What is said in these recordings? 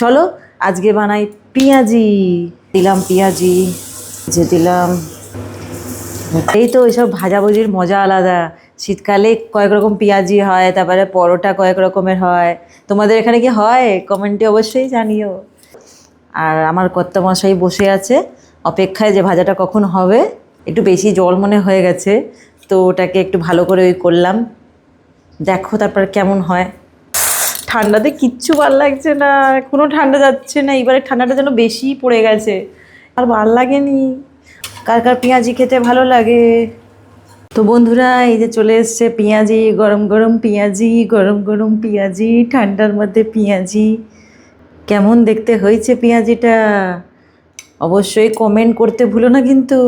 চলো আজকে বানাই পেঁয়াজি। দিলাম পেঁয়াজি, যে দিলাম। এই তো এইসব ভাজাভুজির মজা আলাদা। শীতকালে কয়েক রকম পেঁয়াজি হয়, তারপরে পরোটা কয়েক রকমের হয়। তোমাদের এখানে কি হয় কমেন্টে অবশ্যই জানিও। আর আমার কর্তামশাই বসে আছে অপেক্ষায় যে ভাজাটা কখন হবে। একটু বেশি জল মনে হয়ে গেছে, তো ওটাকে একটু ভালো করে ওই করলাম। দেখো তারপর কেমন হয়। ঠান্ডাতে কিচ্ছু ভাল লাগছে না, কোনো ঠান্ডা যাচ্ছে না। এবারে ঠান্ডাটা যেন বেশি পড়ে গেছে, আর ভাল লাগেনি। কার কার পেঁয়াজি খেতে ভালো লাগে? তো বন্ধুরা, এই যে চলে এসছে পেঁয়াজি, গরম গরম পেঁয়াজি, গরম গরম পেঁয়াজি, ঠান্ডার মধ্যে পেঁয়াজি। কেমন দেখতে হয়েছে পেঁয়াজিটা অবশ্যই কমেন্ট করতে ভুলো না কিন্তু।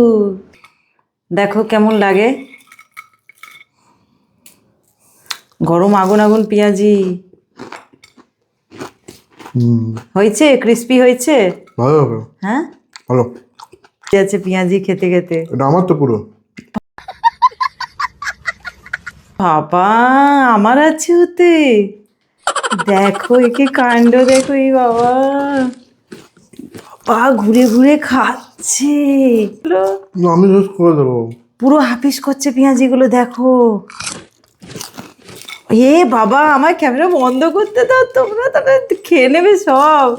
দেখো কেমন লাগে, গরম আগুন আগুন পেঁয়াজি। হয়েছে, ক্রিস্পি হয়েছে, ভালো হবে। হ্যাঁ ভালো আছে পেঁয়াজি খেতে খেতে। এটা আমার তো পুরো। বাবা, আমার আছে ওতে। দেখো একে কাণ্ড, দেখো এই বাবা, বাবা ঘুরে ঘুরে খাচ্ছে। আমি শেষ করে দেবো। পুরো হাফিস করছে পেঁয়াজিগুলো, দেখো। এ বাবা, আমার ক্যামেরা বন্ধ করতে দাও তোমরা, তবে খেয়ে নেবে সব।